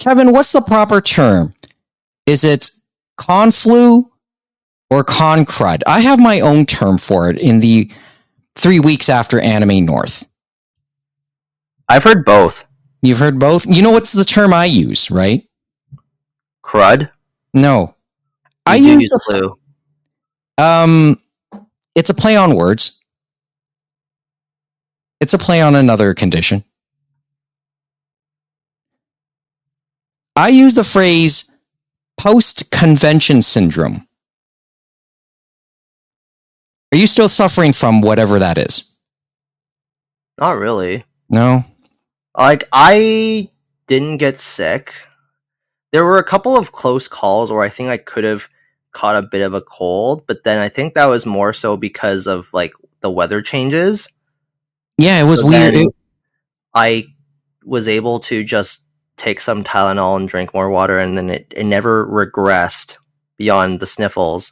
Kevin, what's the proper term? Is it conflu or concrud? I have my own term for it in the 3 weeks after Anime North. I've heard both. You've heard both? You know what's the term I use, right? Crud? No. I use the flu. It's a play on words. It's a play on another condition. I use the phrase post-convention syndrome. Are you still suffering from whatever that is? Not really. No? Like, I didn't get sick. There were a couple of close calls where I think I could have caught a bit of a cold, but then I think that was more so because of, like, the weather changes. Yeah, it was weird. I was able to just take some Tylenol and drink more water, and then it never regressed beyond the sniffles.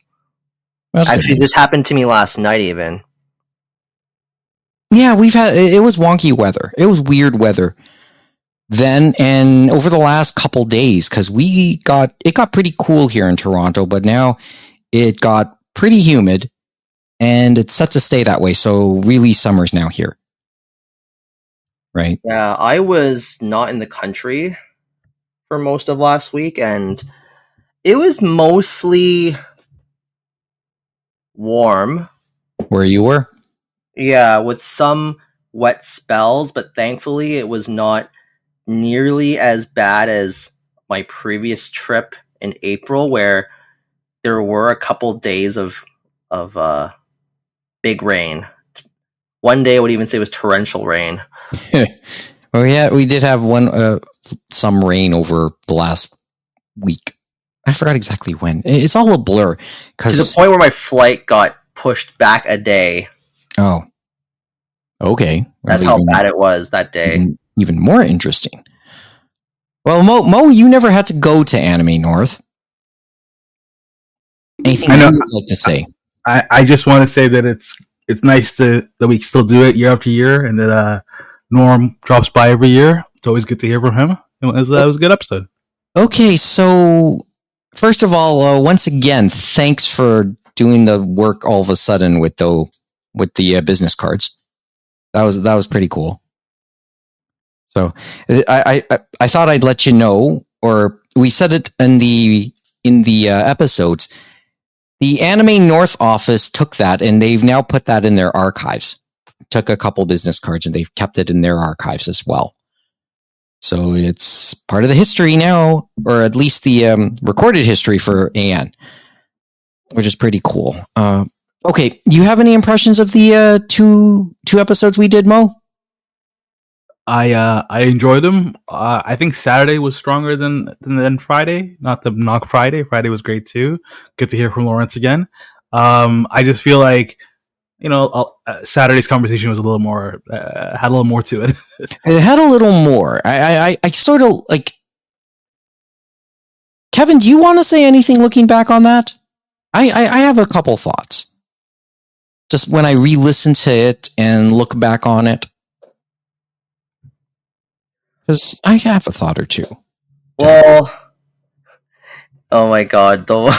Actually, this happened to me last night even. Yeah, it was wonky weather. It was weird weather then and over the last couple days, because it got pretty cool here in Toronto, but now it got pretty humid and it's set to stay that way. So really summer's now here. Right? Yeah, I was not in the country for most of last week, and it was mostly warm. Where you were? Yeah, with some wet spells, but thankfully it was not nearly as bad as my previous trip in April, where there were a couple days of big rain. One day I would even say it was torrential rain. Oh yeah, we did have some rain over the last week. I forgot exactly when. It's all a blur. To the point where my flight got pushed back a day. Oh. Okay. That's how bad it was that day. Even more interesting. Well, Mo, you never had to go to Anime North. Anything you would like to say? I just want to say that it's nice that we still do it year after year, and that Norm drops by every year. It's always good to hear from him. It was a good episode. Okay, so first of all, once again, thanks for doing the work all of a sudden with the business cards. That was pretty cool. So I thought I'd let you know, or we said it in the episodes. The Anime North office took that and they've now put that in their archives. Took a couple business cards and they've kept it in their archives as well. So it's part of the history now, or at least the recorded history for AN, which is pretty cool. Okay, you have any impressions of the two episodes we did, Mo? I enjoyed them. I think Saturday was stronger than Friday. Not the knock Friday. Friday was great too. Good to hear from Lawrence again. I just feel like, Saturday's conversation was a little more had a little more to it. It had a little more. I sort of like. Kevin, do you want to say anything looking back on that? I have a couple thoughts. Just when I re-listen to it and look back on it. Because I have a thought or two. Well, oh my god, though.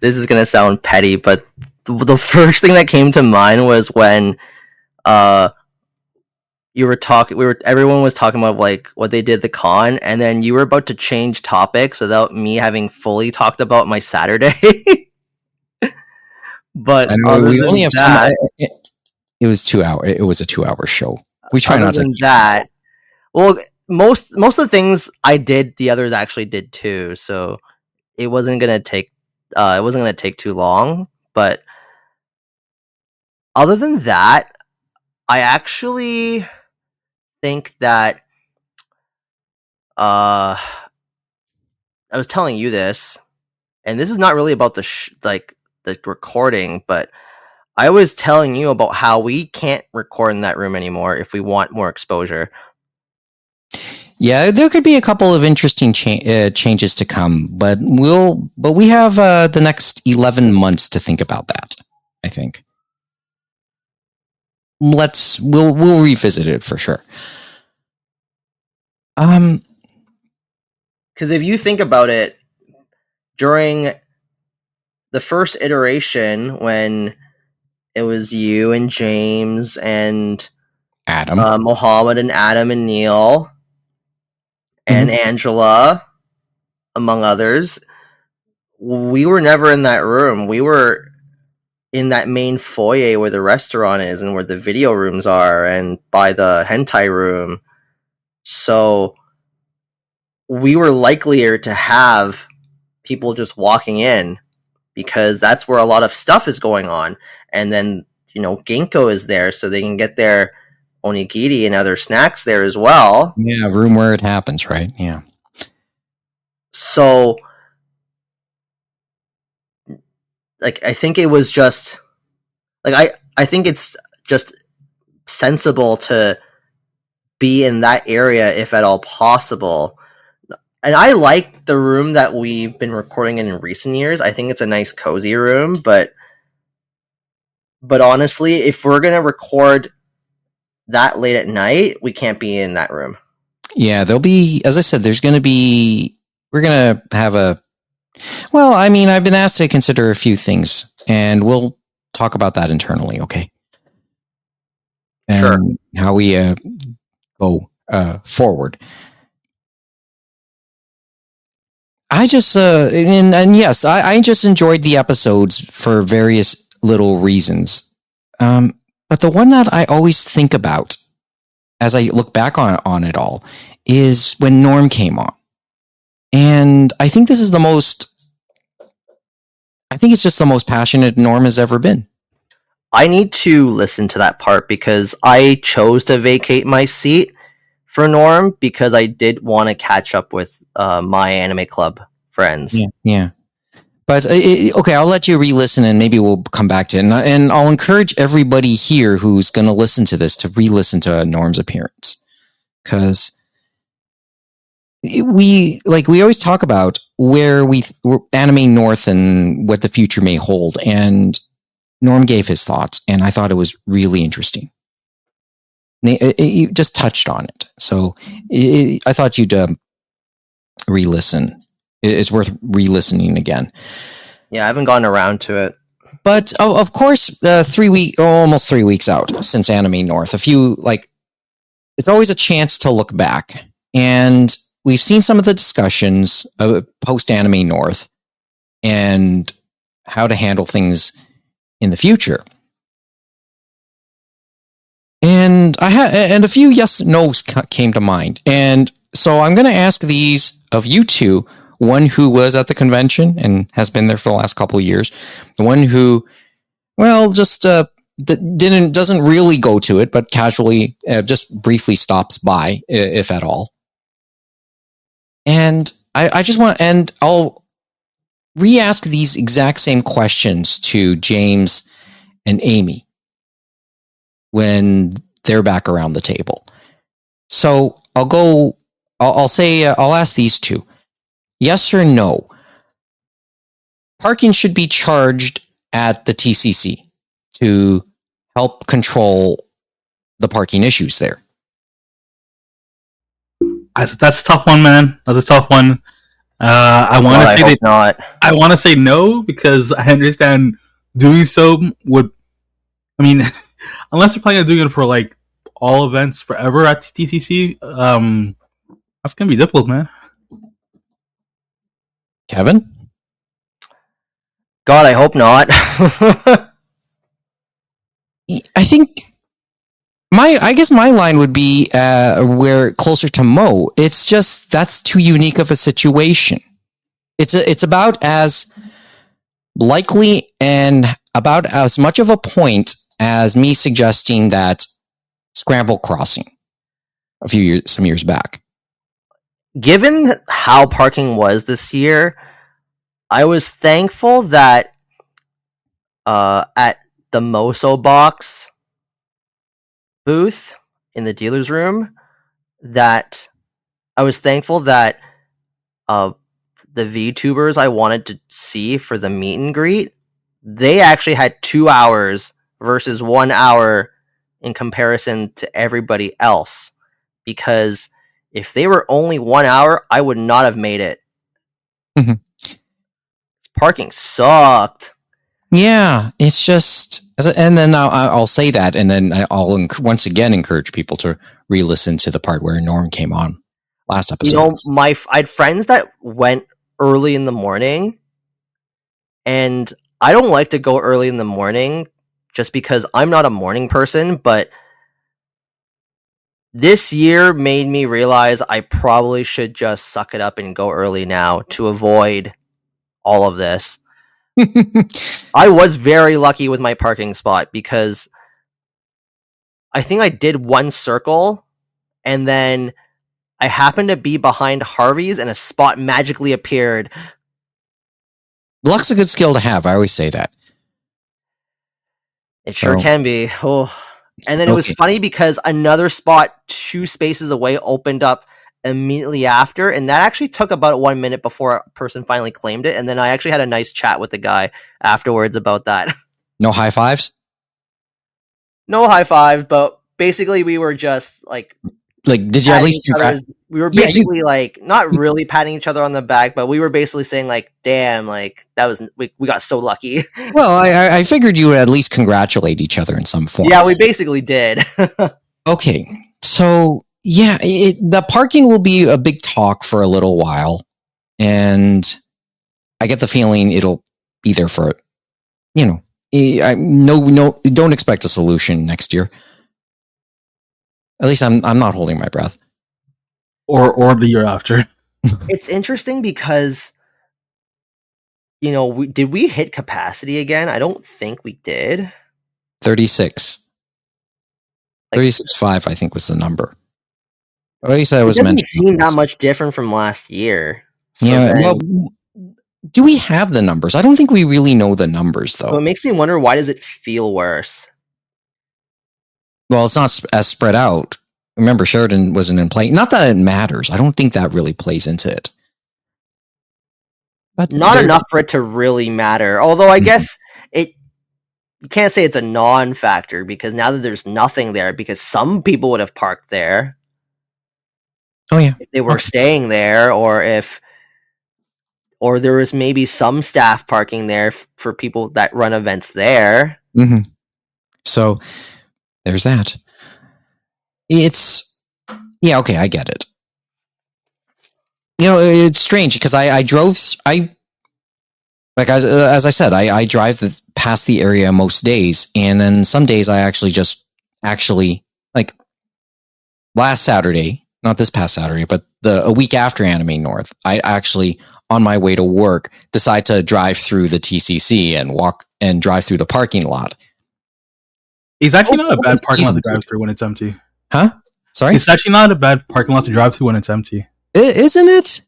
This is gonna sound petty, but the first thing that came to mind was when you were talking. Everyone was talking about like what they did at the con, and then you were about to change topics without me having fully talked about my Saturday. But we only have it was 2 hours. It was a 2-hour show. We try not to. That. Well, most of the things I did, the others actually did too. So it wasn't gonna take too long. But other than that, I actually think that I was telling you this, and this is not really about the recording, but I was telling you about how we can't record in that room anymore if we want more exposure. Yeah, there could be a couple of interesting changes to come, but we have the next 11 months to think about that, I think. We'll revisit it for sure. Because if you think about it, during the first iteration, when it was you and James and Adam. Mohammed and Adam and Neil and Angela, among others, we were never in that room. We were in that main foyer where the restaurant is and where the video rooms are and by the hentai room. So we were likelier to have people just walking in because that's where a lot of stuff is going on. And then, Ginkgo is there so they can get their onigiri and other snacks there as well. Yeah, room where it happens, right? Yeah. So, I think it was just, I think it's just sensible to be in that area if at all possible. And I like the room that we've been recording in recent years. I think it's a nice, cozy room, but honestly, if we're going to record that late at night, we can't be in that room. Yeah, there'll be, as I said, we're going to have I've been asked to consider a few things, and we'll talk about that internally, okay? And sure. How we go forward. I just, and yes, I just enjoyed the episodes for various little reasons. But the one that I always think about as I look back on it all is when Norm came on. And I think it's just the most passionate Norm has ever been. I need to listen to that part because I chose to vacate my seat for Norm because I did want to catch up with my anime club friends. Yeah. But okay, I'll let you re-listen and maybe we'll come back to it. And I'll encourage everybody here who's going to listen to this to re-listen to Norm's appearance. Because we always talk about where we're Anime North and what the future may hold. And Norm gave his thoughts, and I thought it was really interesting. You just touched on it. So I thought you'd re-listen. It's worth re-listening again. Yeah, I haven't gotten around to it. But of course, almost 3 weeks out since Anime North. It's always a chance to look back, and we've seen some of the discussions post Anime North and how to handle things in the future. And and a few yes/nos came to mind, and so I'm going to ask these of you two. One who was at the convention and has been there for the last couple of years. The one who, just doesn't really go to it, but casually, just briefly stops by, if at all. And I just want, and I'll re-ask these exact same questions to James and Amy when they're back around the table. So I'll ask these two. Yes or no? Parking should be charged at the TCC to help control the parking issues there. That's a tough one, man. That's a tough one. I want to say not. I want to say no because I understand doing so would. I mean, unless you're planning on doing it for all events forever at TCC, that's gonna be difficult, man. Kevin? God, I hope not. I think I guess my line would be where closer to Mo. It's just that's too unique of a situation. It's about as likely and about as much of a point as me suggesting that Scramble Crossing some years back. Given how parking was this year, I was thankful that at the Moso box booth in the dealer's room, that I was thankful that the VTubers I wanted to see for the meet and greet, they actually had 2 hours versus 1 hour in comparison to everybody else. Because If they were only 1 hour, I would not have made it. Mhm. Parking sucked. Yeah, it's just, and then I'll say that, and then I'll once again encourage people to re-listen to the part where Norm came on last episode. I had friends that went early in the morning, and I don't like to go early in the morning just because I'm not a morning person, but this year made me realize I probably should just suck it up and go early now to avoid all of this. I was very lucky with my parking spot because I think I did one circle and then I happened to be behind Harvey's and a spot magically appeared. Luck's a good skill to have. I always say that. It sure can be. Oh. And then it was funny because another spot 2 spaces away opened up immediately after, and that actually took about 1 minute before a person finally claimed it, and then I actually had a nice chat with the guy afterwards about that. No high fives? No high five, but basically we were just like did you at least we were basically like not really patting each other on the back, but we were basically saying like, damn, like that was we got so lucky. Well, I figured you would at least congratulate each other in some form. Yeah, we basically did. Okay, so yeah, the parking will be a big talk for a little while, and I get the feeling it'll be there for, no, don't expect a solution next year. At least I'm not holding my breath. Or the year after. It's interesting because, did we hit capacity again? I don't think we did. 36. 36.5, I think, was the number. At least that was mentioned. It doesn't seem that much different from last year. So well, do we have the numbers? I don't think we really know the numbers, though. So it makes me wonder, why does it feel worse? Well, it's not as spread out. Remember, Sheridan wasn't in play. Not that it matters. I don't think that really plays into it. But not enough for it to really matter. Although I guess you can't say it's a non-factor because now that there's nothing there, because some people would have parked there. Oh yeah, if they were staying there, or there was maybe some staff parking there for people that run events there. Mm-hmm. So there's that. Okay, I get it. It's strange because I drove. As I said, I drive past the area most days, and then some days I actually like last Saturday, not this past Saturday, but a week after Anime North, I actually on my way to work decide to drive through the TCC and walk and drive through the parking lot. It's actually not a bad parking lot to drive through when it's empty. Huh? Sorry? It's actually not a bad parking lot to drive through when it's empty. Isn't it?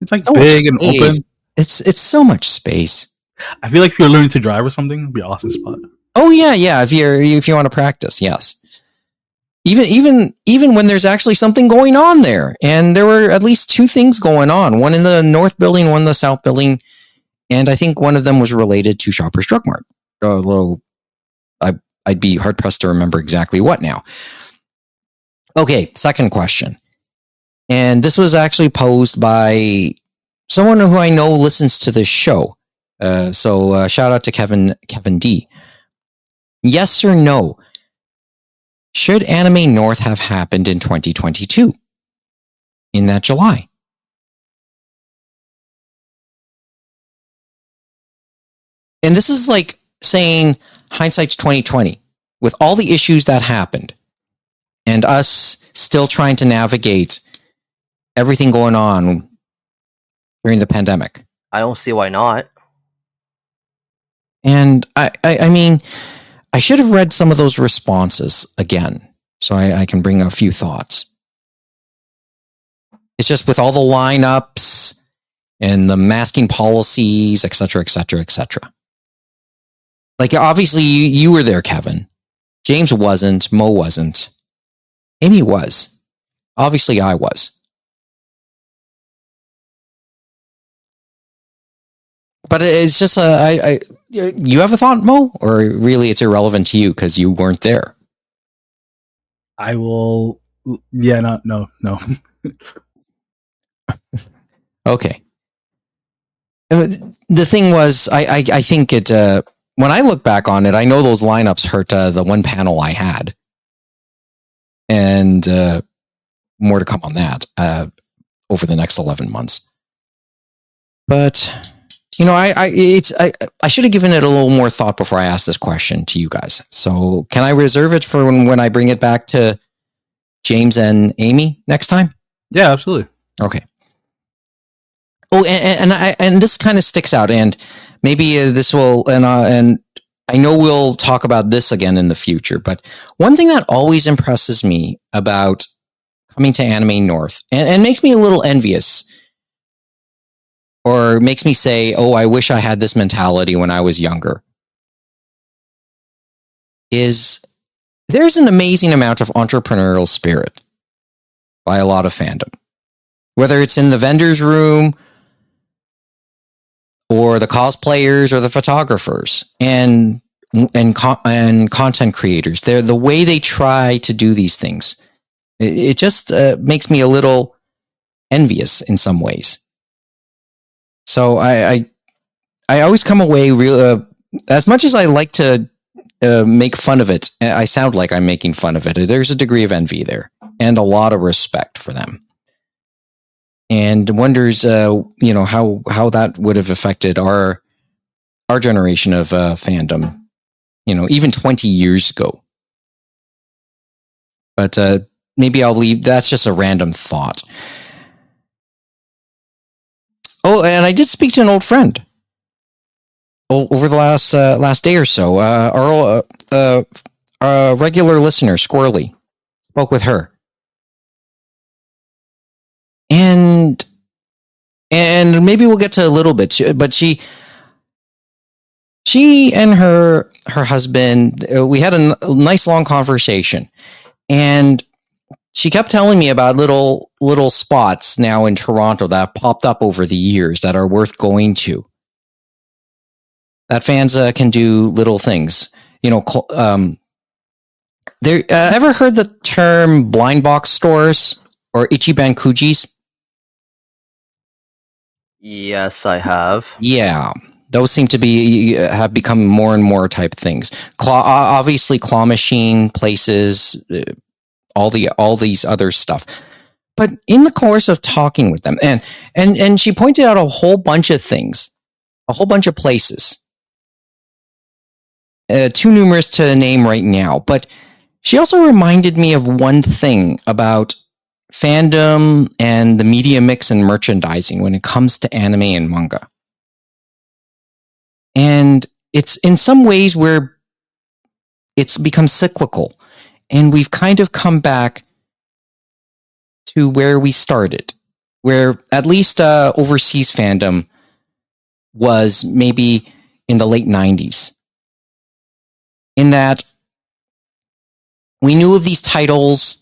It's like so big and open. It's so much space. I feel like if you're learning to drive or something, it'd be an awesome spot. Oh yeah. If you want to practice, yes. Even when there's actually something going on there, and there were at least 2 things going on. One in the north building, one in the south building, and I think one of them was related to Shoppers Drug Mart. Although I'd be hard pressed to remember exactly what now. Okay, second question. And this was actually posed by someone who I know listens to this show. So shout out to Kevin D. Yes or no? Should Anime North have happened in 2022? In that July? And this is like saying hindsight's 2020 with all the issues that happened and us still trying to navigate everything going on during the pandemic. I don't see why not. And I mean, I should have read some of those responses again, so I can bring a few thoughts. It's just with all the lineups and the masking policies, etc., etc., etc. Like, obviously, you were there, Kevin. James wasn't. Mo wasn't. Amy was. Obviously, I was. But it's just you have a thought, Mo, or really it's irrelevant to you because you weren't there. I will. Yeah, no. Okay. The thing was, I think it. When I look back on it, I know those lineups hurt the one panel I had, and more to come on that over the next 11 months. But I should have given it a little more thought before I asked this question to you guys. So can I reserve it for when I bring it back to James and Amy next time? Yeah, absolutely. Okay. Oh, and this kind of sticks out, and maybe this will, and I know we'll talk about this again in the future. But one thing that always impresses me about coming to Anime North, and makes me a little envious, or makes me say, "Oh, I wish I had this mentality when I was younger," is there's an amazing amount of entrepreneurial spirit by a lot of fandom, whether it's in the vendors' room, or the cosplayers, or the photographers, and content creators. They're the way they try to do these things. It just makes me a little envious in some ways. So I always come away real. As much as I like to make fun of it, I sound like I'm making fun of it. There's a degree of envy there, and a lot of respect for them. And wonders, how that would have affected our generation of fandom, even 20 years ago. But maybe I'll leave. That's just a random thought. Oh, and I did speak to an old friend over the last day or so. Our regular listener, Squirrely, spoke with her. And maybe we'll get to a little bit, but she and her husband, we had a nice long conversation, and she kept telling me about little spots now in Toronto that have popped up over the years that are worth going to. That fans can do little things, There, ever heard the term blind box stores or Ichiban Kujis? Yes, I have. Yeah, those seem to be have become more and more type things. Obviously, claw machine places, all these other stuff. But in the course of talking with them, and she pointed out a whole bunch of things, a whole bunch of places, too numerous to name right now. But she also reminded me of one thing about fandom and the media mix and merchandising when it comes to anime and manga. And it's in some ways where it's become cyclical, and we've kind of come back to where we started, where at least overseas fandom was maybe in the late 90s. In that we knew of these titles,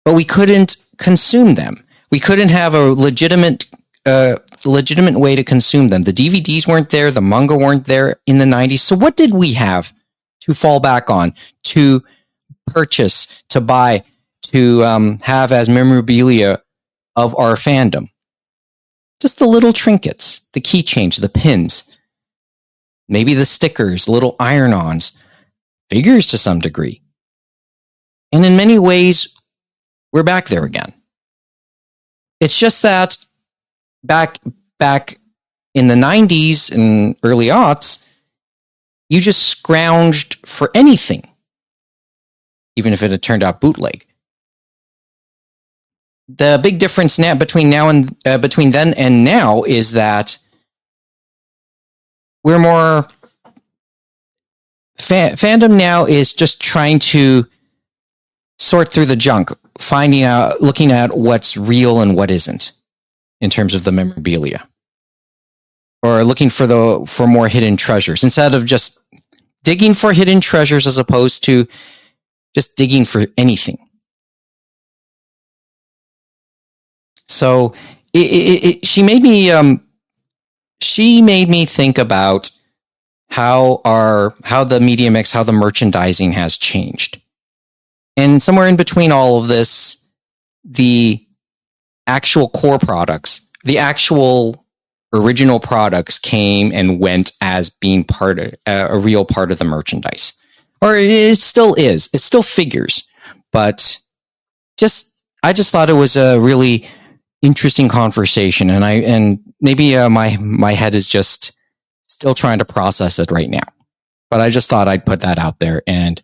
but we couldn't consume them. We couldn't have a legitimate way to consume them. The DVDs weren't there. The manga weren't there in the 90s. So what did we have to fall back on, to purchase, to buy, to have as memorabilia of our fandom? Just the little trinkets, the keychains, the pins, maybe the stickers, little iron-ons, figures to some degree. And in many ways, we're back there again. It's just that back in the 90s and early aughts, you just scrounged for anything, even if it had turned out bootleg. The big difference now between then and now is that we're more fandom now is just trying to sort through the junk, looking at what's real and what isn't in terms of the memorabilia, or looking for more hidden treasures instead of just digging for hidden treasures, as opposed to just digging for anything. So she made me think about how the media mix, how the merchandising has changed. And somewhere in between all of this, the actual core products, the actual original products came and went as being part of a real part of the merchandise, or it still is. It still figures, but I just thought it was a really interesting conversation, and maybe my head is just still trying to process it right now. But I just thought I'd put that out there, and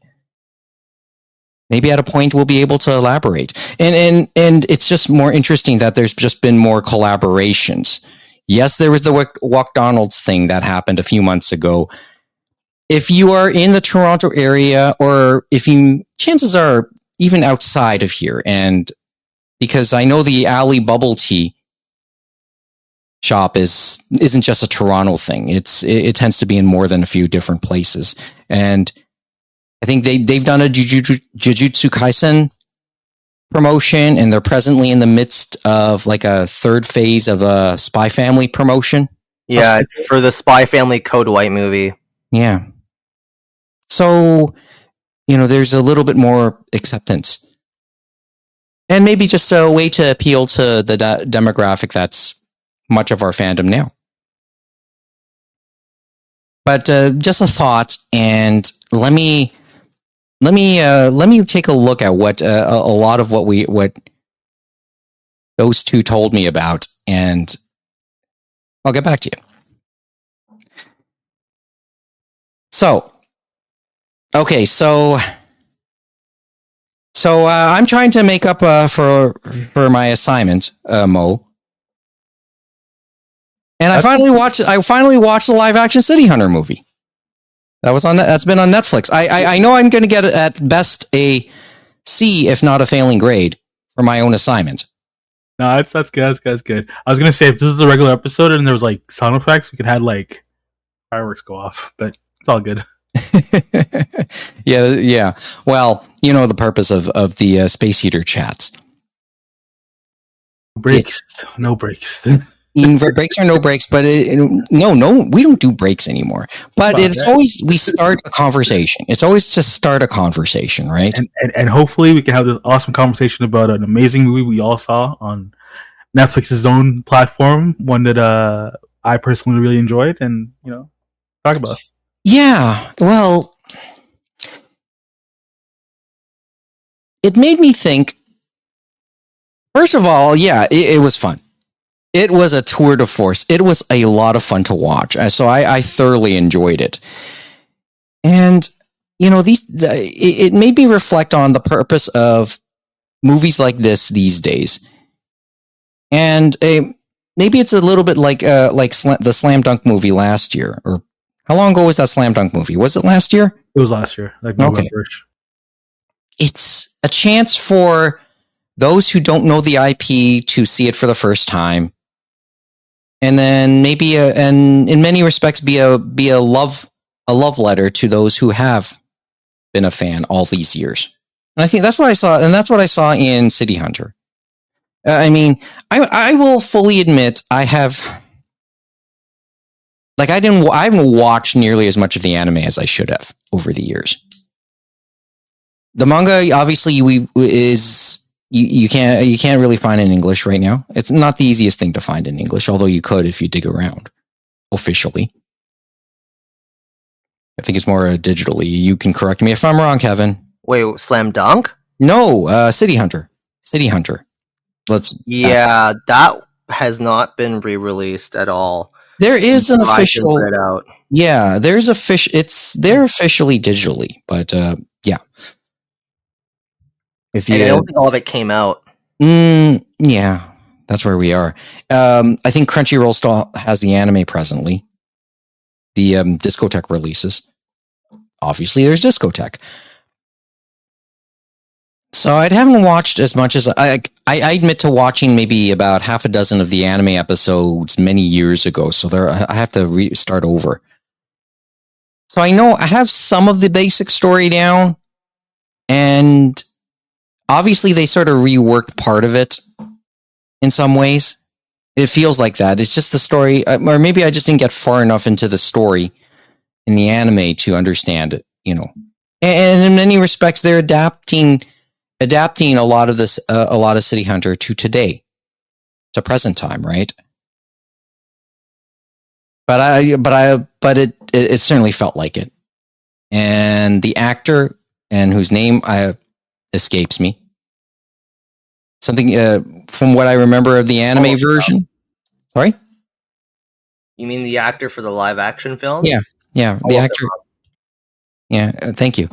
maybe at a point we'll be able to elaborate. And it's just more interesting that there's just been more collaborations. Yes, there was the Walkdonald's thing that happened a few months ago. If you are in the Toronto area, or if you, chances are even outside of here, and because I know the Alley Bubble Tea shop isn't just a Toronto thing. It tends to be in more than a few different places, and I think they've done a Jujutsu Kaisen promotion, and they're presently in the midst of like a third phase of a Spy Family promotion. Yeah, it's for the Spy Family Code White movie. Yeah. So, there's a little bit more acceptance. And maybe just a way to appeal to the demographic that's much of our fandom now. But just a thought, and let me take a look at what a lot of what those two told me about, and I'll get back to you. So, okay, so I'm trying to make up for my assignment, Mo, and I finally watched the live action City Hunter movie. That's been on Netflix. I know I'm going to get at best a C, if not a failing grade, for my own assignment. No, that's good. That's good. I was going to say, if this was a regular episode and there was like sound effects, we could have like fireworks go off, but it's all good. Yeah. Well, the purpose of the Space Heater chats. No breaks. Breaks or no breaks, but no, we don't do breaks anymore. But it's always, we start a conversation. It's always just start a conversation, right? And hopefully we can have this awesome conversation about an amazing movie we all saw on Netflix's own platform, one that I personally really enjoyed, and talk about. Yeah, well, it made me think. First of all, yeah, it was fun. It was a tour de force. It was a lot of fun to watch. So I thoroughly enjoyed it. And, it made me reflect on the purpose of movies like this these days. And maybe it's a little bit like the Slam Dunk movie last year. Or how long ago was that Slam Dunk movie? Was it last year? It was last year. Like November-ish. It's a chance for those who don't know the IP to see it for the first time. And then maybe, and in many respects, be a love letter to those who have been a fan all these years. And I think that's what I saw, and that's what I saw in City Hunter. I mean, I will fully admit I haven't watched nearly as much of the anime as I should have over the years. The manga, obviously, you can't really find it in English right now. It's not the easiest thing to find in English, although you could if you dig around officially. I think it's more digitally. You can correct me if I'm wrong, Kevin. Wait, Slam Dunk? No, City Hunter. That has not been re-released at all. There is an official. Out. Yeah, there's they're officially digitally, but yeah. I don't think all of it came out. Yeah, that's where we are. I think Crunchyroll still has the anime presently. The Discotek releases. Obviously, there's Discotek. So I haven't watched as much as I admit to watching maybe about half a dozen of the anime episodes many years ago. So I have to start over. So I know I have some of the basic story down, and obviously they sort of reworked part of it in some ways. It feels like that. It's just the story, or maybe I just didn't get far enough into the story in the anime to understand it, And in many respects, they're adapting adapting a lot of this, a lot of City Hunter to today, to present time, right? But it certainly felt like it. And the actor, and whose name escapes me, something from what I remember of the anime version. Sorry, You mean the actor for the live action film? Yeah, the actor. Yeah, thank you.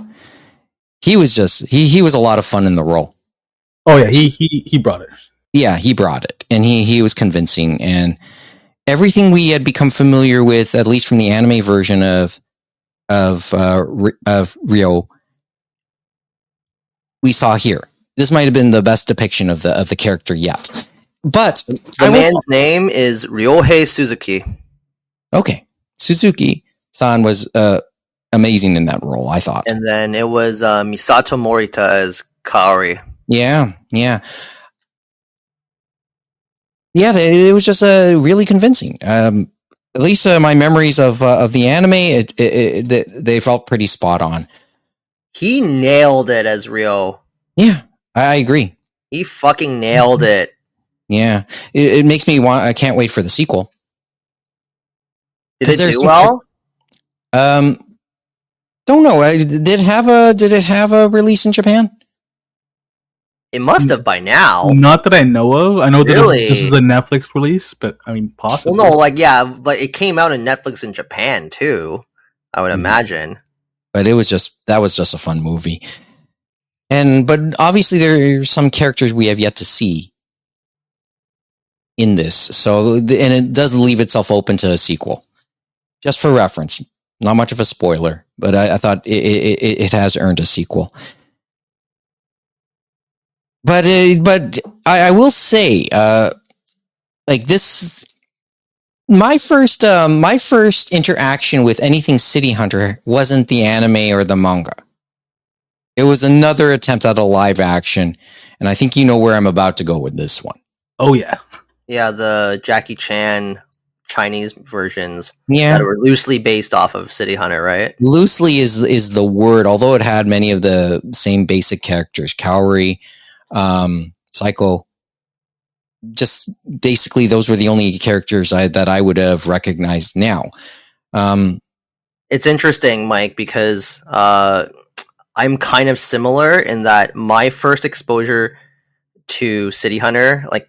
He was just he was a lot of fun in the role. Oh yeah, he brought it. Yeah, he brought it, and he was convincing, and everything we had become familiar with, at least from the anime version of Ryo, we saw here. This might have been the best depiction of the character yet. But the man's name is Ryohei Suzuki. Okay, Suzuki-san was amazing in that role, I thought. And then it was Misato Morita as Kaori. Yeah. It was just really convincing. At least my memories of the anime, they felt pretty spot on. He nailed it as Ryo. Yeah, I agree. He fucking nailed it. Yeah, it makes me want. I can't wait for the sequel. Did it do well? Don't know. Did it have a release in Japan? It must have by now. Not that I know of. I know that this is a Netflix release, but I mean, possibly. Well, no, but it came out in Netflix in Japan too. I would imagine. But that was just a fun movie. But obviously there are some characters we have yet to see in this. So, and it does leave itself open to a sequel. Just for reference. Not much of a spoiler, but I thought it has earned a sequel. But I will say, like this, my first interaction with anything City Hunter wasn't the anime or the manga. It was another attempt at a live action, and I think you know where I'm about to go with this one. Oh yeah, the Jackie Chan Chinese versions that were loosely based off of City Hunter, right? Loosely is the word, although it had many of the same basic characters, Kaori, Psycho. Just basically, those were the only characters that I would have recognized now. It's interesting, Mike, because I'm kind of similar in that my first exposure to City Hunter, like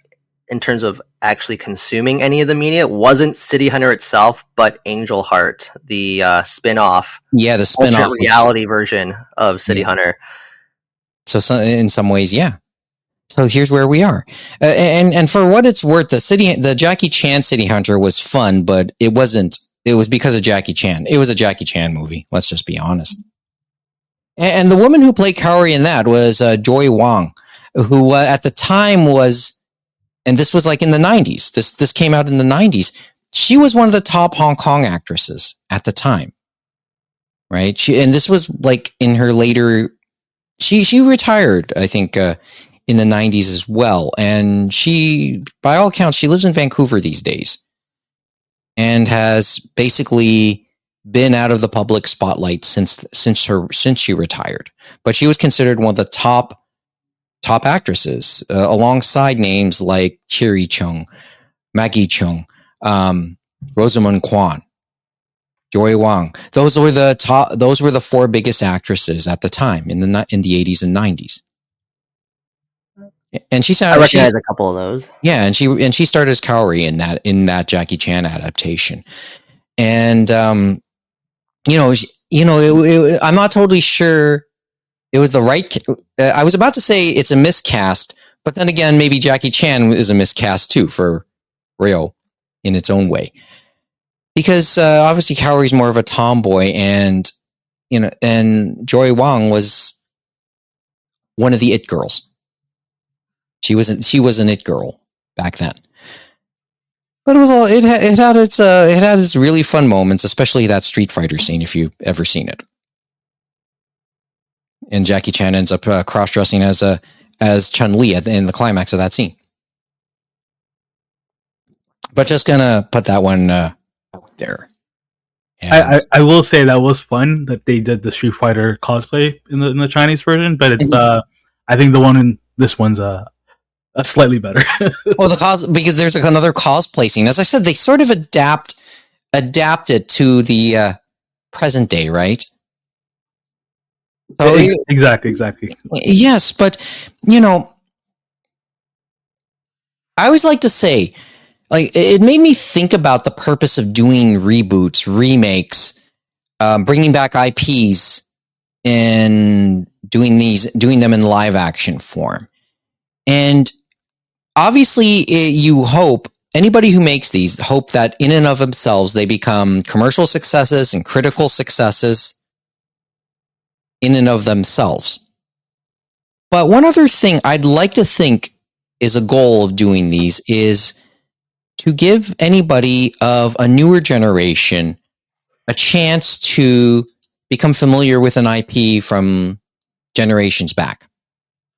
in terms of actually consuming any of the media, wasn't City Hunter itself, but Angel Heart, the spin-off. Yeah, the spin-off reality version of City Hunter. So in some ways, yeah. So here's where we are, and for what it's worth, the Jackie Chan City Hunter was fun, but it wasn't. It was because of Jackie Chan. It was a Jackie Chan movie. Let's just be honest. And the woman who played Kaori in that was Joy Wong, who at the time was, and this was like in the 90s. This came out in the 90s. She was one of the top Hong Kong actresses at the time, right? And this was like in her later. She retired, I think, in the 90s as well. And she, by all accounts, she lives in Vancouver these days and has basically been out of the public spotlight since she retired. But she was considered one of the top actresses, alongside names like Cherie Chung, Maggie Chung, Rosamund Kwan, Joy Wong. Those were the four biggest actresses at the time in the 80s and 90s. And I recognize a couple of those. Yeah, and she started as Kaori in that Jackie Chan adaptation. And I'm not totally sure it was the right. I was about to say it's a miscast, but then again, maybe Jackie Chan is a miscast too for Ryo in its own way, because obviously Kaori's more of a tomboy, and Joy Wong was one of the it girls. She was an it girl back then. But it had its really fun moments, especially that Street Fighter scene, if you've ever seen it. And Jackie Chan ends up cross-dressing as Chun-Li in the climax of that scene. But just gonna put that one out there. I will say that was fun that they did the Street Fighter cosplay in the Chinese version, but it's I think this one's a slightly better. Well, because there's another cosplay scene. As I said, they sort of adapt it to the present day, right? So exactly. Yes, but I always like to say, like, it made me think about the purpose of doing reboots, remakes, bringing back IPs, and doing them in live action form. And obviously, you hope anybody who makes these hope that in and of themselves they become commercial successes and critical successes in and of themselves. But one other thing I'd like to think is a goal of doing these is to give anybody of a newer generation a chance to become familiar with an IP from generations back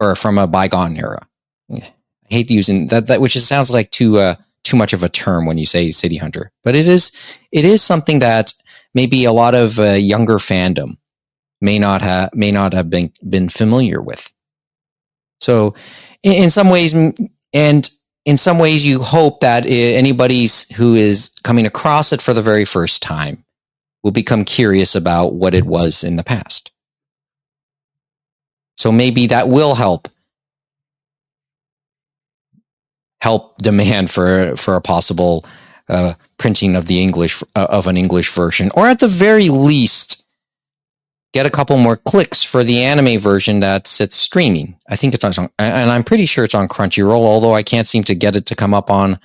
or from a bygone era. I hate using that which sounds like too much of a term when you say City Hunter, but it is something that maybe a lot of younger fandom may not have been familiar with. So, in some ways, you hope that anybody who is coming across it for the very first time will become curious about what it was in the past. So maybe that will help demand for a possible printing of an English version, or at the very least, get a couple more clicks for the anime version that sits streaming. I think it's on, and I'm pretty sure it's on Crunchyroll, although I can't seem to get it to come up on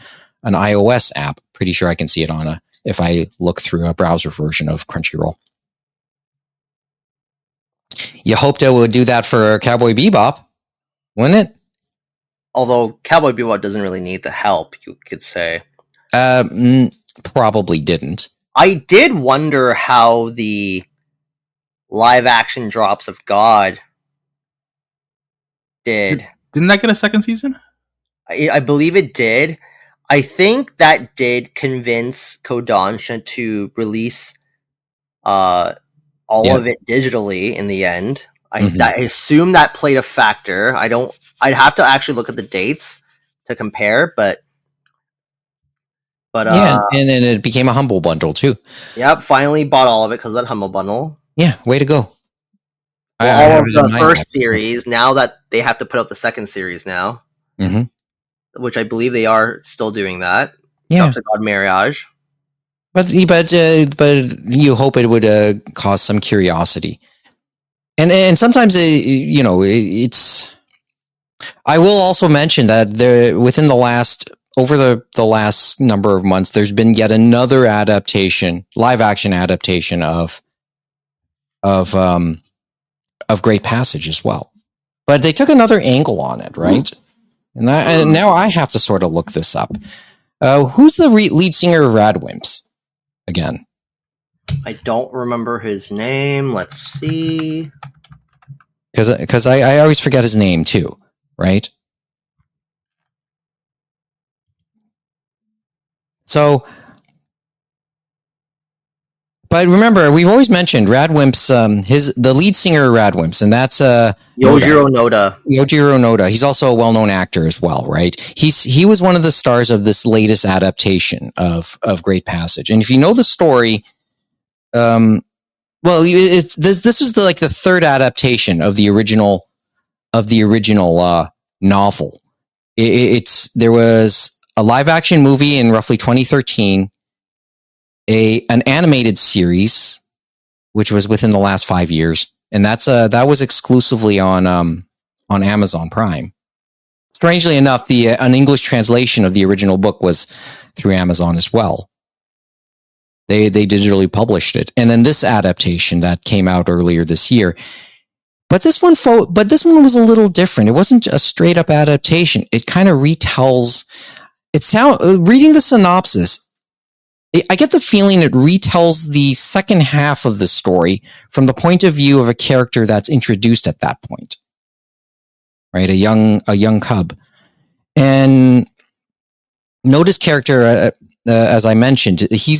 an iOS app. Pretty sure I can see it if I look through a browser version of Crunchyroll. You hoped it would do that for Cowboy Bebop, wouldn't it? Although Cowboy Bebop doesn't really need the help, you could say. Probably didn't. I did wonder how the live action Drops of God did. Didn't that get a second season? I believe it did. I think that did convince Kodansha to release all of it digitally in the end. I assume that played a factor. I'd have to actually look at the dates to compare, but yeah, and it became a Humble Bundle too. Yep, finally bought all of it because of that Humble Bundle. Yeah, way to go. All of the first series, now that they have to put out the second series now, which I believe they are still doing that. Yeah, Drops of God Marriage. But you hope it would cause some curiosity, and sometimes it's. I will also mention that within the last number of months, there's been yet another live action adaptation of Great Passage as well, but they took another angle on it, right? And now I have to sort of look this up. Who's the lead singer of Radwimps again? I don't remember his name. Let's see. Because I always forget his name too, right? So, but remember, we've always mentioned Radwimps. The lead singer of Radwimps, and that's Yojiro Noda. Yojiro Noda. He's also a well-known actor as well, right? He was one of the stars of this latest adaptation of Great Passage. And if you know the story, this is the third adaptation of the original novel. There was a live-action movie in roughly 2013. An animated series, which was within the last 5 years, and that was exclusively on Amazon Prime. Strangely enough, an English translation of the original book was through Amazon as well. They digitally published it, and then this adaptation that came out earlier this year. But this one was a little different. It wasn't a straight up adaptation. It kind of retells. Reading the synopsis, I get the feeling it retells the second half of the story from the point of view of a character that's introduced at that point, right? A young cub, and Noda's character, as I mentioned, he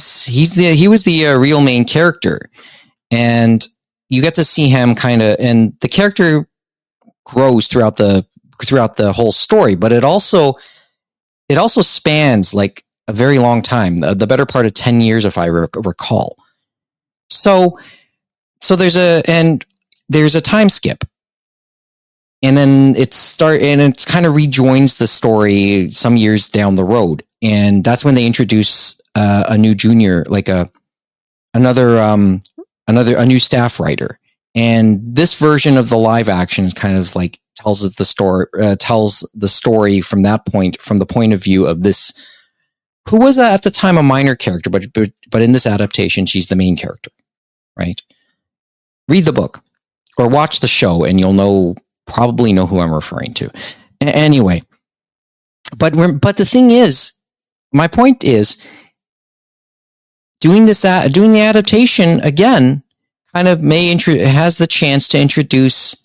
was the real main character, and you get to see him and the character grows throughout the whole story, but it also spans like a very long time, the better part of 10 years, if I recall. So there's a time skip, and then it kind of rejoins the story some years down the road, and that's when they introduce a new junior, like a new staff writer, and this version of the live action kind of like tells the story from that point, from the point of view of this, who was at the time a minor character, but in this adaptation she's the main character, right? Read the book or watch the show and you'll probably know who I'm referring to. Anyway, but the thing is, my point is, doing the adaptation again kind of has the chance to introduce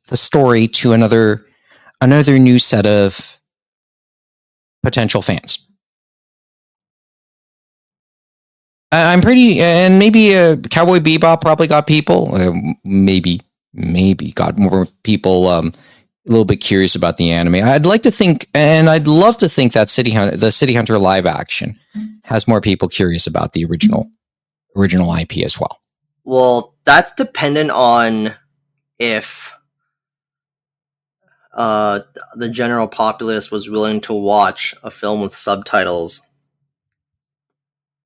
the story to another new set of potential fans. I'm pretty, and maybe Cowboy Bebop probably got people, maybe got more people a little bit curious about the anime. I'd like to think, and I'd love to think that the City Hunter live action has more people curious about the original IP as well. Well, that's dependent on if the general populace was willing to watch a film with subtitles.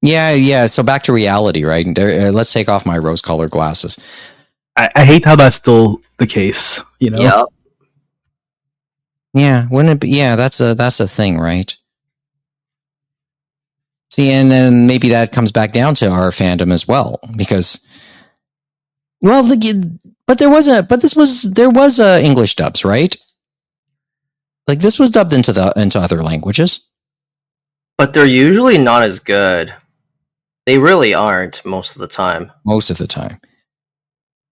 Yeah. So back to reality, right? Let's take off my rose-colored glasses. I hate how that's still the case. You know. Yeah. Yeah. Wouldn't it be? Yeah, that's a thing, right? See, and then maybe that comes back down to our fandom as well, because, well, there was English dubs, right? Like this was dubbed into other languages, but they're usually not as good. They really aren't most of the time.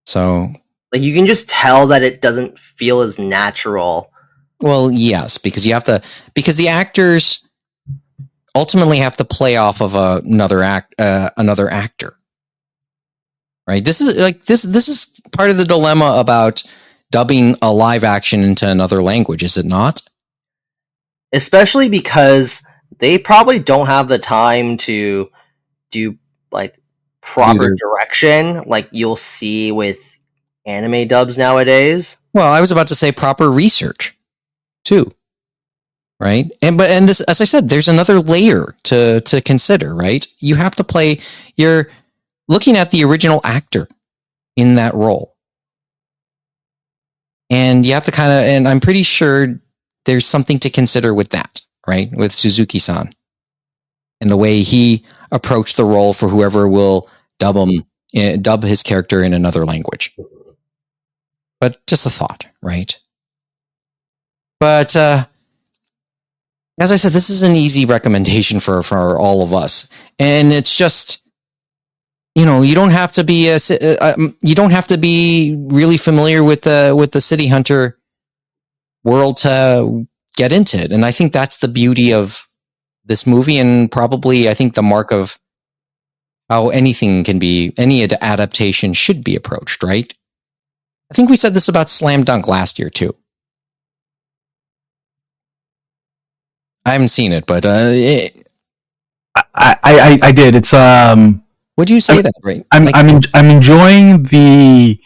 So, like, you can just tell that it doesn't feel as natural. Well, yes, because the actors ultimately have to play off of another actor, right? This is part of the dilemma about dubbing a live action into another language, is it not? Especially because they probably don't have the time to do like proper direction like you'll see with anime dubs nowadays. Well, I was about to say proper research too. Right? And this, as I said, there's another layer to consider, right? You have to you're looking at the original actor in that role. And you have to and I'm pretty sure there's something to consider with that, right? With Suzuki-san and the way he approached the role for whoever will dub his character in another language. But just a thought, right? But, as I said, this is an easy recommendation for all of us, and it's just, you don't have to be really familiar with the City Hunter world to get into it, and I think that's the beauty of this movie, and probably I think the mark of how any adaptation should be approached, right? I think we said this about Slam Dunk last year too. I haven't seen it, but I did. It's Would you say that, right? I'm enjoying the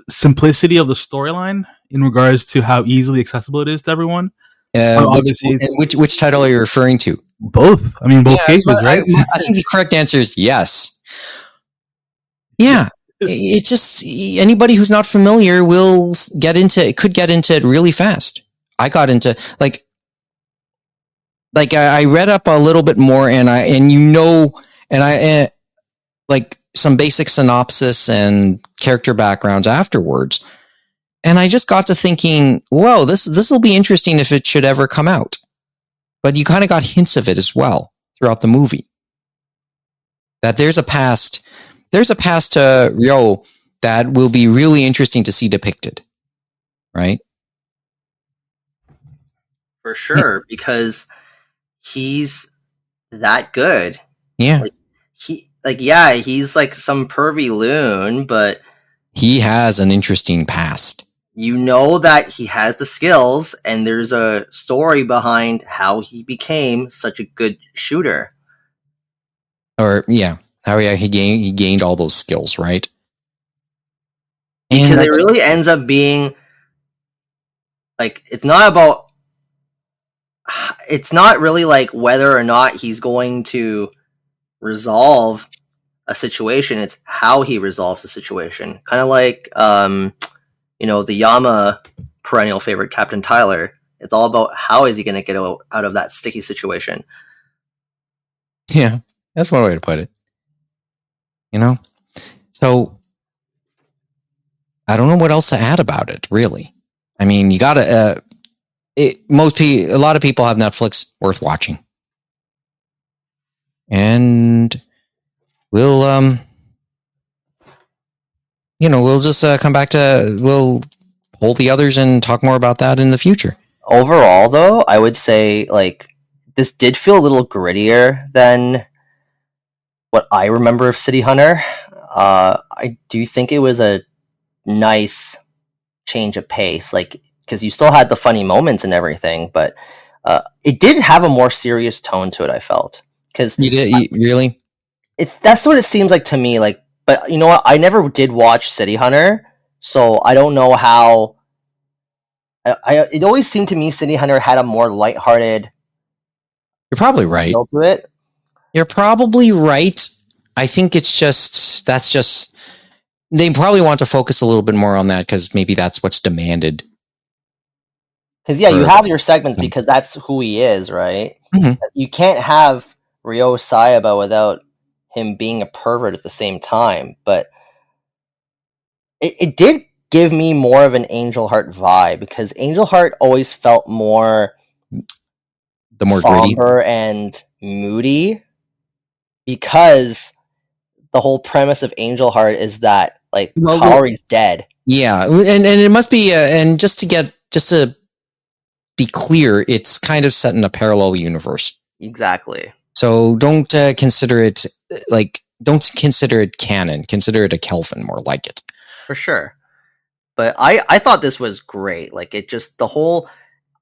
simplicity of the storyline in regards to how easily accessible it is to everyone. Which title are you referring to? Both. I mean, both cases, right? I think the correct answer is yes. Yeah. It's just anybody who's not familiar could get into it really fast. I got into I read up a little bit more, and I some basic synopsis and character backgrounds afterwards, and I just got to thinking, whoa, this will be interesting if it should ever come out. But you kind of got hints of it as well throughout the movie. That there's a past to Ryo that will be really interesting to see depicted, right? For sure, because he's that good. Yeah. He's like some pervy loon, but He has an interesting past. You know that he has the skills, and there's a story behind how he became such a good shooter. Or yeah, how he gained all those skills, right? Because it really ends up being like it's not really like whether or not he's going to resolve a situation, it's how he resolves the situation. Kind of like the Yama perennial favorite Captain Tyler. It's all about how is he going to get out of that sticky situation. Yeah, that's one way to put it. So I don't know what else to add about it, really. I mean, you gotta. A lot of people have Netflix, worth watching, and we'll just come back to we'll hold the others and talk more about that in the future. Overall, though, I would say like this did feel a little grittier than what I remember of City Hunter. I do think it was a nice change of pace, like because you still had the funny moments and everything, but it did have a more serious tone to it. I felt because really. That's what it seems like to me. Like, but you know what? I never did watch City Hunter, so I don't know how. It always seemed to me City Hunter had a more lighthearted. You're probably right. Feel to it. You're probably right. I think that's just they probably want to focus a little bit more on that because maybe that's what's demanded. Because you have your segments because that's who he is, right? Mm-hmm. You can't have Ryo Sayaba without him being a pervert at the same time. But it did give me more of an Angel Heart vibe because Angel Heart always felt more somber gritty and moody because the whole premise of Angel Heart is that Kaori's dead. Yeah, and it must be and just to be clear, it's kind of set in a parallel universe. Exactly. So don't consider it canon. Consider it a Kelvin, more like it. For sure. But I thought this was great. Like it just the whole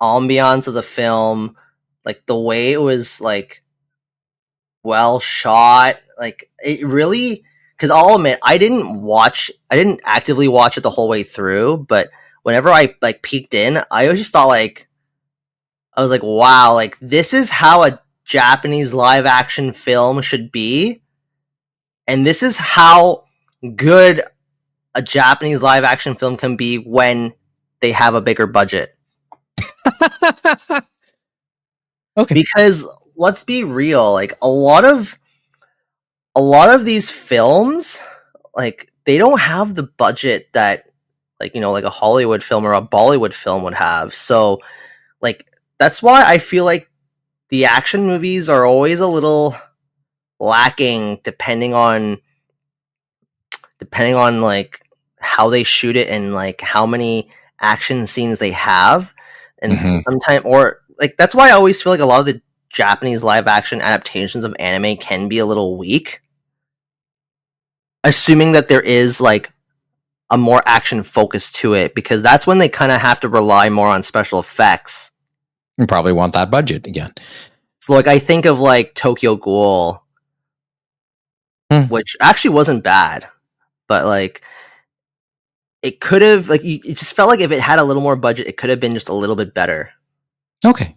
ambiance of the film, like the way it was like well shot, like it really. Because I'll admit, I didn't actively watch it the whole way through. But whenever I peeked in, I always just thought I was like, wow, like this is how a Japanese live action film should be, and this is how good a Japanese live action film can be when they have a bigger budget. Okay. Because let's be real, like a lot of these films, like they don't have the budget that like a Hollywood film or a Bollywood film would have. So like that's why I feel like the action movies are always a little lacking depending on like how they shoot it and like how many action scenes they have. And sometimes, or like, that's why I always feel like a lot of the Japanese live action adaptations of anime can be a little weak. Assuming that there is like a more action focus to it, because that's when they kind of have to rely more on special effects. You probably want that budget again. So like I think of like Tokyo Ghoul, which actually wasn't bad, but like it could have like it just felt like if it had a little more budget, it could have been just a little bit better. Okay.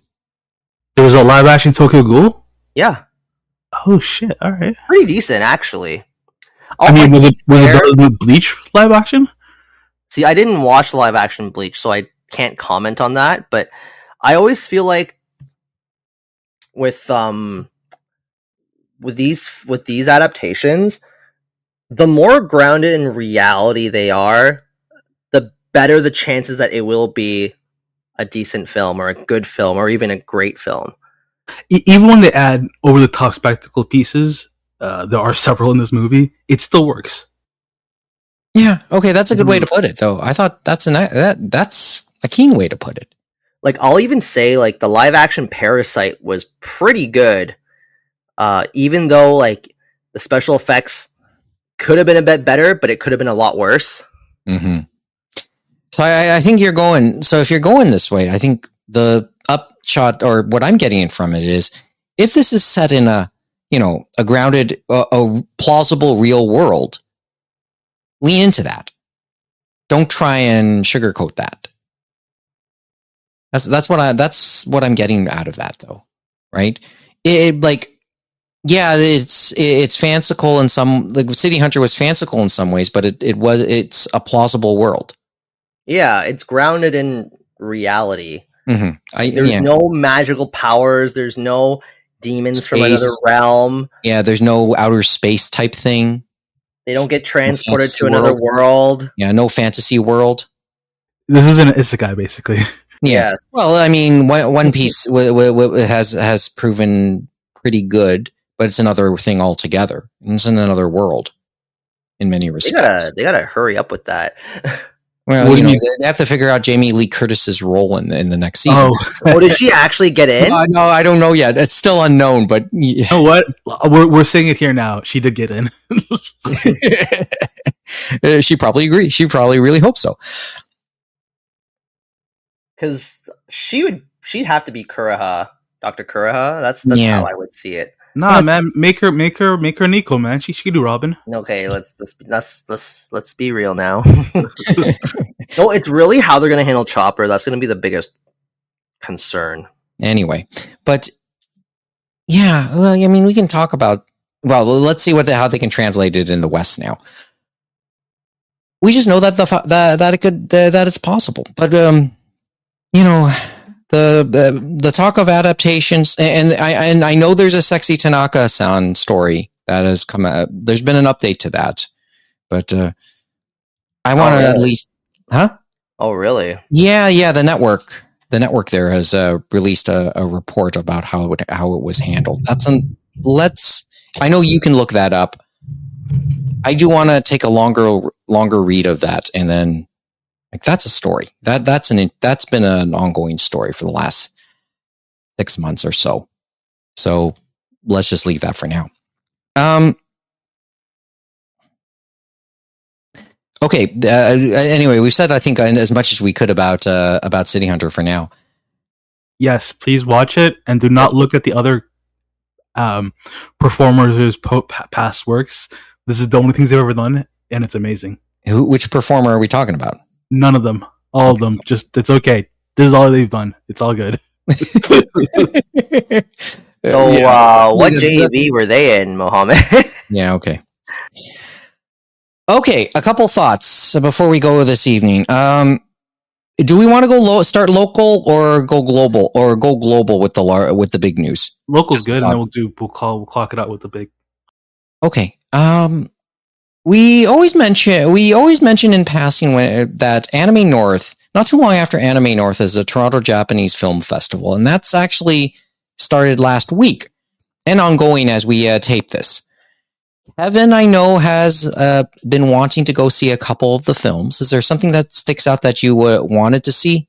There was a live action Tokyo Ghoul? Yeah. Oh shit! All right. Pretty decent actually. I mean, was it better than Bleach live action? See, I didn't watch live action Bleach, so I can't comment on that. But I always feel like with these adaptations, the more grounded in reality they are, the better the chances that it will be a decent film or a good film or even a great film. Even when they add over the top spectacle pieces, there are several in this movie, it still works. Yeah, okay, that's a good way to put it, though. I thought that's a keen way to put it. Like, I'll even say, like, the live-action Parasite was pretty good, even though, like, the special effects could have been a bit better, but it could have been a lot worse. Mm-hmm. So I think you're going. So if you're going this way, I think the upshot, or what I'm getting from it, is if this is set in a a grounded, a plausible, real world, lean into that. Don't try and sugarcoat that. That's what I'm getting out of that, though, right? It's fanciful in some. Like City Hunter was fanciful in some ways, but it's a plausible world. Yeah, it's grounded in reality. Mm-hmm. There's no magical powers. There's no demons from another realm. Yeah, there's no outer space type thing. They don't get transported to another world. Yeah, no fantasy world. This is an isekai, basically. Yeah. Well, I mean, One Piece has proven pretty good, but it's another thing altogether. It's in another world in many respects. They gotta hurry up with that. Well, they have to figure out Jamie Lee Curtis's role in the next season. Oh, did she actually get in? No, I don't know yet. It's still unknown, but you know what? We're saying it here now. She did get in. She probably agrees. She probably really hopes so. Because she'd have to be Kureha, Dr. Kureha. That's how I would see it. Nah, man, make her Nico, man. She could do Robin. Okay, let's be real now. No, it's really how they're gonna handle Chopper. That's gonna be the biggest concern. Anyway, but yeah, well, I mean, we can talk about. Well, let's see how they can translate it in the West now. We just know that that it's possible, but the talk of adaptations, and I know there's a Sexy Tanaka-san story that has come out. There's been an update to that, but I want to at least, huh? Oh, really? Yeah. The network there has released a report about how it was handled. I know you can look that up. I do want to take a longer read of that, and then. Like that's a story that's been an ongoing story for the last 6 months or so. So let's just leave that for now. Okay. Anyway, we've said I think as much as we could about City Hunter for now. Yes, please watch it and do not look at the other performers' past works. This is the only things they've ever done, and it's amazing. Which performer are we talking about? None of them. All of them. Just, it's okay. This is all they've done. It's all good. So, what JV were they in, Mohammed? Yeah, okay. Okay, a couple thoughts before we go this evening. Do we want to start local or go global with the big news? Local's good, and then we'll clock it out with the big. Okay. We always mention in passing that Anime North, not too long after Anime North, is a Toronto Japanese Film Festival, and that's actually started last week and ongoing as we tape this. Kevin, I know, has been wanting to go see a couple of the films. Is there something that sticks out that you wanted to see,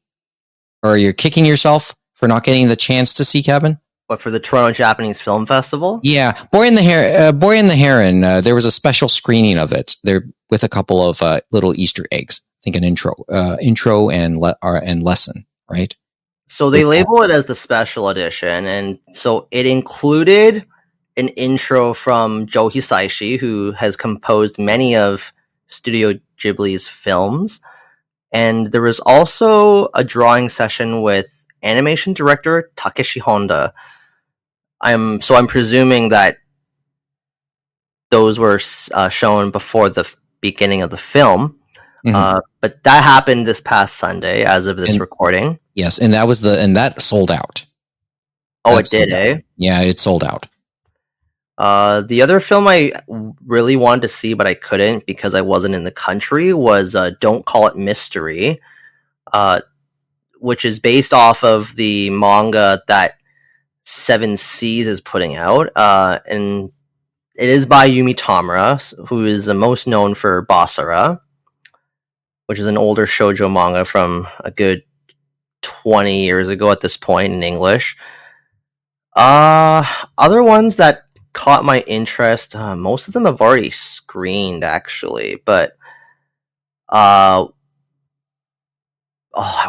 or you're kicking yourself for not getting the chance to see, Kevin? What, for the Toronto Japanese Film Festival? Yeah, Boy and the Heron. There was a special screening of it there with a couple of little Easter eggs. I think an intro and lesson, right? So they label it as the special edition, and so it included an intro from Joe Hisaishi, who has composed many of Studio Ghibli's films, and there was also a drawing session with animation director Takeshi Honda. I'm presuming that those were shown before the beginning of the film, but that happened this past Sunday, as of this recording. Yes, and that sold out. Oh, it did, eh? Yeah, it sold out. The other film I really wanted to see, but I couldn't because I wasn't in the country, was Don't Call It Mystery, which is based off of the manga that Seven Seas is putting out, and it is by Yumi Tamura, who is most known for Basara, which is an older shoujo manga from a good 20 years ago at this point in English. Other ones that caught my interest, most of them have already screened, actually, but I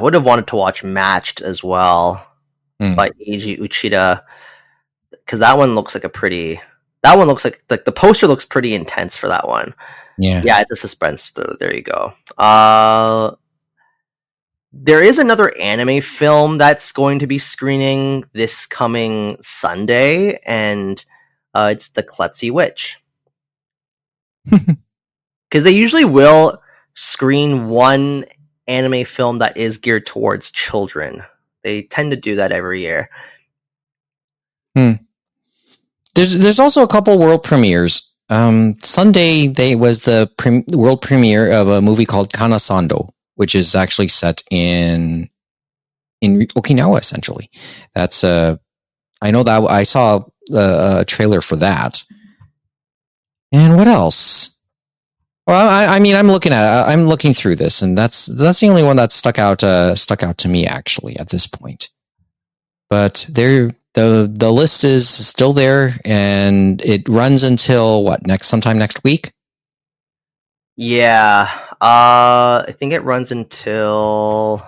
would have wanted to watch Matched as well by Eiji Uchida, because that one looks like that one looks like the poster looks pretty intense for that one. Yeah. Yeah, it's a suspense. There you go. There is another anime film that's going to be screening this coming Sunday, and it's The Klutzy Witch. Because they usually will screen one anime film that is geared towards children. They tend to do that every year. There's also a couple world premieres. Sunday was the world premiere of a movie called Kanasando, which is actually set in Okinawa, essentially. That's I know that I saw a trailer for that. And what else? Well, I mean, I'm looking through this, and that's the only one that stuck out to me actually at this point. But the list is still there, and it runs until sometime next week. Yeah, I think it runs until.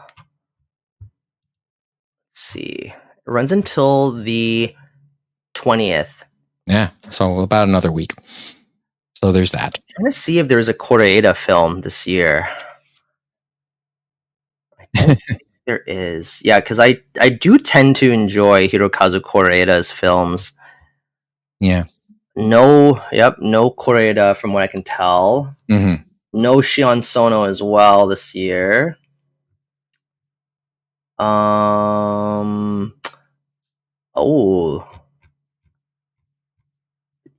Let's see, it runs until the 20th. Yeah, so about another week. So there's that. I'm trying to see if there's a Koreeda film this year. I don't think there is. Yeah, because I do tend to enjoy Hirokazu Koreeda's films. Yeah. No Koreeda from what I can tell. Mm-hmm. No Shion Sono as well this year.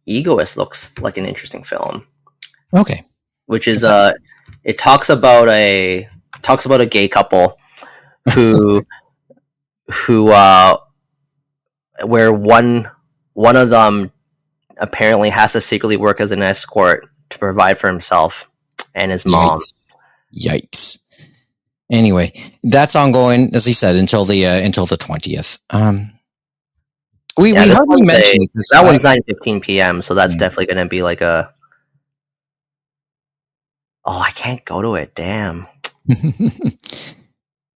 Egoist looks like an interesting film. Okay. Which is it talks about a gay couple who where one of them apparently has to secretly work as an escort to provide for himself and his mom. Yikes. Anyway, that's ongoing, as he said, until the 20th. We hardly mentioned this. That one's 9:15 p.m., so that's definitely going to be like a. Oh, I can't go to it. Damn.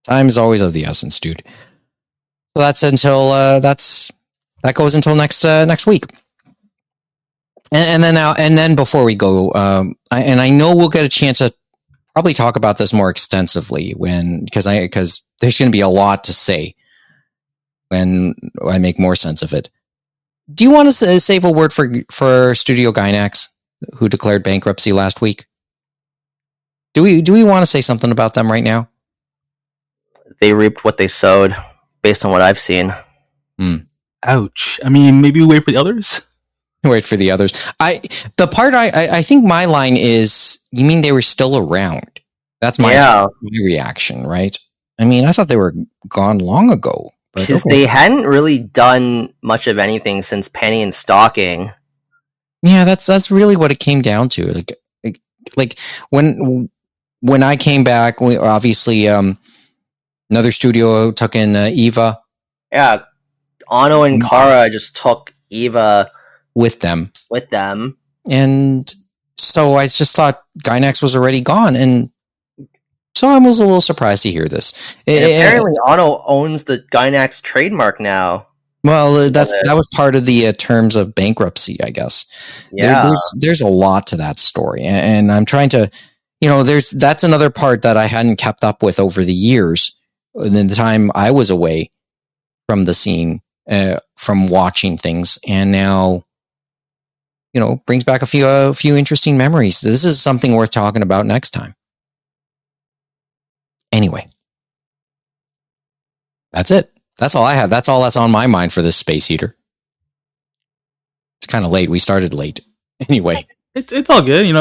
Time is always of the essence, dude. So that's until that goes until next week. And then before we go, I know we'll get a chance to probably talk about this more extensively because there's going to be a lot to say when I make more sense of it. Do you want to save a word for Studio Gainax, who declared bankruptcy last week? Do we want to say something about them right now? They reaped what they sowed, based on what I've seen. Ouch. I mean, maybe wait for the others. Wait for the others. I think my line is, you mean they were still around? That's my reaction, right? I mean, I thought they were gone long ago. Because they hadn't really done much of anything since Penny and Stocking. Yeah, that's really what it came down to. Like when I came back, obviously another studio took in Eva. Yeah, Ano and Kara just took Eva with them. And so I just thought Gainax was already gone, and so I was a little surprised to hear this. Apparently, Ano owns the Gainax trademark now. Well, that was part of the terms of bankruptcy, I guess. Yeah, there's a lot to that story, and I'm trying to, that's another part that I hadn't kept up with over the years. In the time I was away from the scene, from watching things, and now, brings back a few interesting memories. This is something worth talking about next time. Anyway, that's it. That's all I have. That's all that's on my mind for this Space Heater. It's kind of late. We started late. Anyway, it's all good.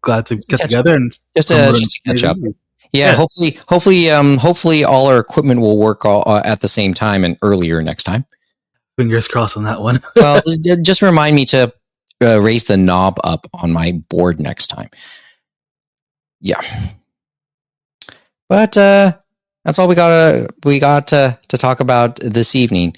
Glad to get together and just to catch up. Yeah, hopefully all our equipment will work at the same time and earlier next time. Fingers crossed on that one. Well, just remind me to raise the knob up on my board next time. Yeah. But that's all we got to talk about this evening.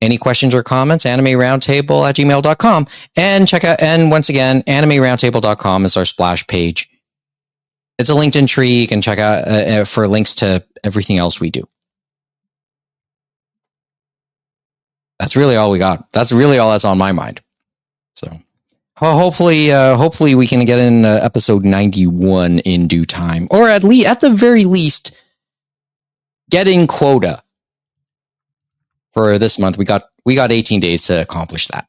Any questions or comments? AnimeRoundtable@gmail.com. And check out, and once again, AnimeRoundtable.com is our splash page. It's a LinkedIn tree. You can check out for links to everything else we do. That's really all we got. That's really all that's on my mind. So hopefully we can get in episode 91 in due time, or at the very least, getting quota for this month. We got 18 days to accomplish that.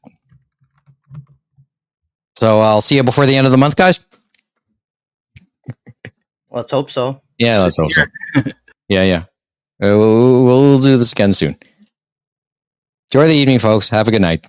So I'll see you before the end of the month, guys. Let's hope so. Yeah, let's hope so. Yeah. We'll do this again soon. Enjoy the evening, folks. Have a good night.